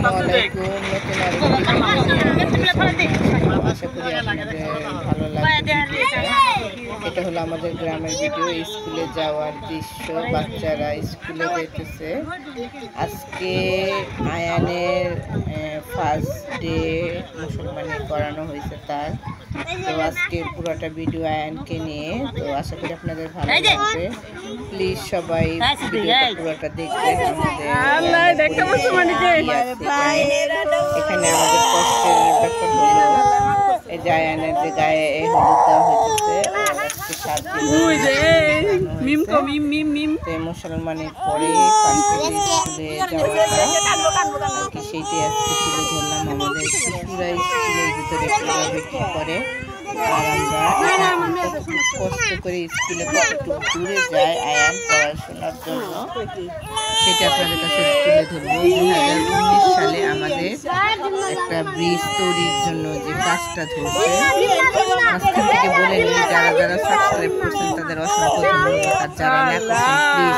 আসসালামু আলাইকুম। নতুন আশা করি আপনাদের ভালো লাগবে ভিডিওটা। এটা হলো আমাদের গ্রামের ভিডিও, স্কুলে যাওয়ার দৃশ্য। বাচ্চারা স্কুলে যেতেছে। আজকে আয়ানের ফার্স্ট ডে মুসলমানি করানো হয়েছে তার। তো আজকে পুরোটা ভিডিও আয়ানকে নিয়ে। তো আশা করি আপনাদের ভালো লাগবে। প্লিজ সবাই ভিডিওটা পুরোটা দেখবেন। এখানে আমাদের কষ্টের ব্যাপার হলো এই যে আয়ানের যে গায়ে হলুদ দেওয়া হয়েছে। মুসলমানের পরে স্কুলে যাওয়াটা সেইটাই আজকে তুলে ধরলাম। আমাদের শিশুরা স্কুলের ভিতরে কীভাবে কী করে আর আমরা কষ্ট করে স্কুলে কতটুকু দূরে যায় আয়ান পড়াশোনার জন্য সেটা আপনাদের কাছে তুলে ধরবো। 2019 সালে আমাদের একটা ব্রিজ তৈরির জন্য যে কাজটা ধরছে, মাঝখান থেকে বলে নিই যারা যারা সাবস্ক্রাইব করছেন তাদের অসংখ্য ধন্যবাদ। আর যারা না করছেন প্লিজ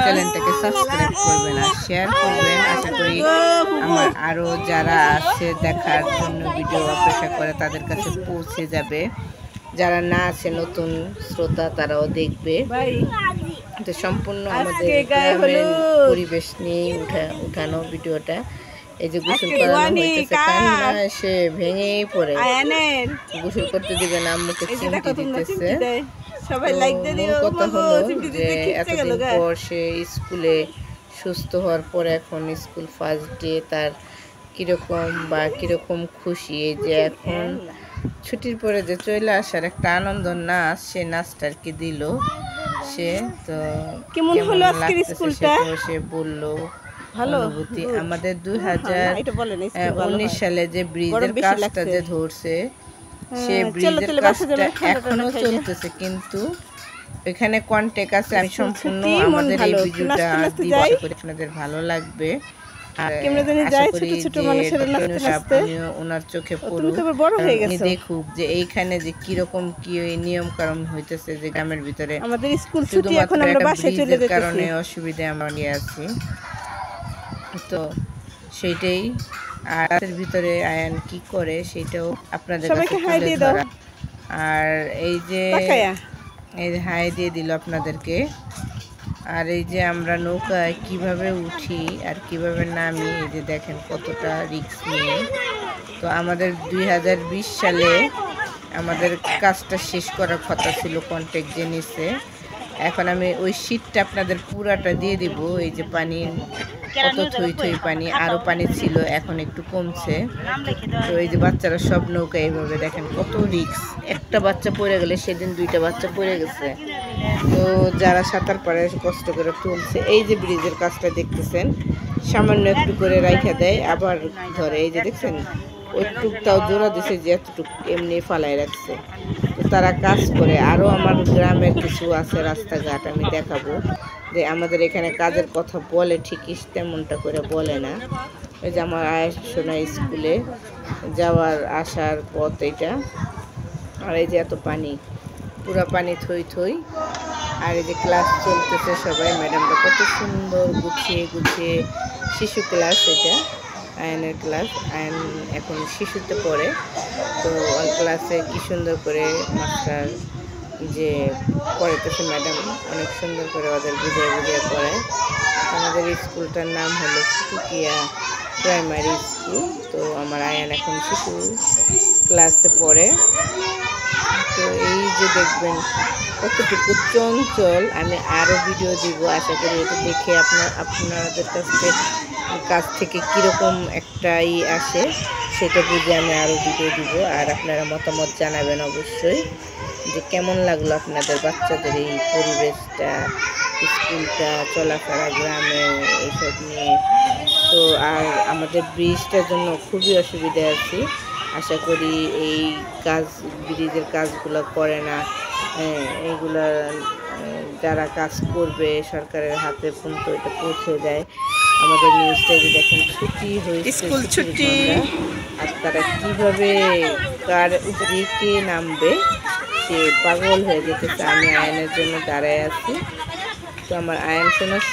চ্যানেলটাকে সাবস্ক্রাইব করবেন আর শেয়ার করবেন। আশা করি আমার আরও যারা আছে দেখার জন্য ভিডিও অপেক্ষা করে তাদের কাছে পৌঁছে যাবে। যারা না আছে নতুন শ্রোতা তারাও দেখবে। তো সম্পূর্ণ আমাদের গ্রামের পরিবেশ নিয়ে উঠানো ভিডিওটা। এই যে গোসল করানো হইতেছে, কান্না এসে ভেঙেই পড়ে, গোসল করতে দিবে না, আম্মুকে চিমটি দিতেছে। কথা হলো যে এতদিন পর সে স্কুলে সুস্থ হওয়ার পর এখন স্কুল ফার্স্ট ডে, তার কিরকম খুশি। এই যে এখন ছুটির পরে যে চলে আসার একটা আনন্দ নাচ, সে নাচটা আর কি দিল সে। তো কেমন লাগতেছে সে বললো অনুভূতি। আমাদের 2019 সালে যে ব্রিজের কাজটা যে ধরছে, সে ব্রিজের কাজটা এখনো চলতেছে, কিন্তু এখানে কন্টেক্ট আছে। আমি সম্পূর্ণ আমাদের এই ভিডিওটা দিব, আশা করি আপনাদের ভালো লাগবে। ওনার চোখে দেখুক যে এইখানে যে কিরকম কি নিয়ম কানুন হইতেছে, যে গ্রামের ভিতরে আমাদের স্কুল ছুটি, এখন আমরা বাসায় চলে যেতেছি, কারণে অসুবিধা আমরা নিয়ে আছি। তো সেইটাই আর ভিতরে আয়ান কি করে সেটাও আপনাদের কাছে তুলে ধরা। আর এই যে হাই দিয়ে দিল আপনাদেরকে। আর এই যে আমরা নৌকায় কিভাবে উঠি আর কিভাবে নামি, এই যে দেখেন কতটা রিস্ক নিয়ে। তো আমাদের 2020 সালে আমাদের কাজটা শেষ করার কথা ছিল, কন্ট্যাক্ট যে নিছে। এখন আমি ওই শীটটা আপনাদের পুরাটা দিয়ে দিব। এই যে পানি কত থই পানি, আরও পানি ছিল, এখন একটু কমছে। তো এই যে বাচ্চারা সব নৌকা এইভাবে দেখেন কত রিস্ক। একটা বাচ্চা পড়ে গেলে, সেদিন 2টা বাচ্চা পড়ে গেছে। তো যারা সাঁতার পারে কষ্ট করে তুলছে। এই যে ব্রিজের কাজটা দেখতেছেন, সামান্য একটু করে রাইখা দেয় আবার ধরে। এই যে দেখছেন ওই টুকটাও জোড়া দিছে যে এতটুক এমনি ফালাই রাখছে। তো তারা কাজ করে। আরও আমার গ্রামের কিছু আছে রাস্তাঘাট, আমি দেখাবো যে আমাদের এখানে কাজের কথা বলে ঠিকই তেমনটা করে বলে না। ওই যে আমার আয়সোনা স্কুলে যাওয়ার আসার পথ এটা। আর এই যে এত পানি, পুরো পানি থই। আর এই যে ক্লাস চলতেছে, সবাই ম্যাডামরা কত সুন্দর গুছিয়ে শিশু ক্লাস, এটা আয়নের ক্লাস। আয়ন এখন শিশুতে পড়ে। তো ওই ক্লাসে কি সুন্দর করে মাস্টার যে পড়াইতেছে, ম্যাডাম অনেক সুন্দর করে ওদের বুঝিয়ে পড়ায়। আমাদের স্কুলটার নাম হলো ফুটুকিয়া প্রাইমারি স্কুল। তো আমার আয়ান এখন শিশু ক্লাসে পড়ে। তো এই যে দেখবেন কতটুকু চঞ্চল। আমি আরও ভিডিও দিব, আশা করি এটা দেখে আপনাদের কাছ থেকে কীরকম একটা আসে সেটা বুঝে আমি আরও ভিডিও দিব। আর আপনারা মতামত জানাবেন অবশ্যই যে কেমন লাগলো আপনাদের বাচ্চাদের এই পরিবেশটা, স্কুলটা, চলাফেরা, গ্রামে এইসব নিয়ে। তো আর আমাদের ব্রিজটার জন্য খুবই অসুবিধা আছি। আশা করি এই ব্রিজের কাজগুলো করে না, এইগুলা যারা কাজ করবে সরকারের হাতে পর্যন্ত এটা পৌঁছে দেয়। আমাদের নিউজটা যে দেখেন ছুটি হয়েছে, স্কুল ছুটি, আর তারা কীভাবে কার উপরে কে নামবে সে পাগল হয়ে যেতেছে। আমি আয়নের জন্য দাঁড়ায় আছি। তো আমার আয়ন শোনার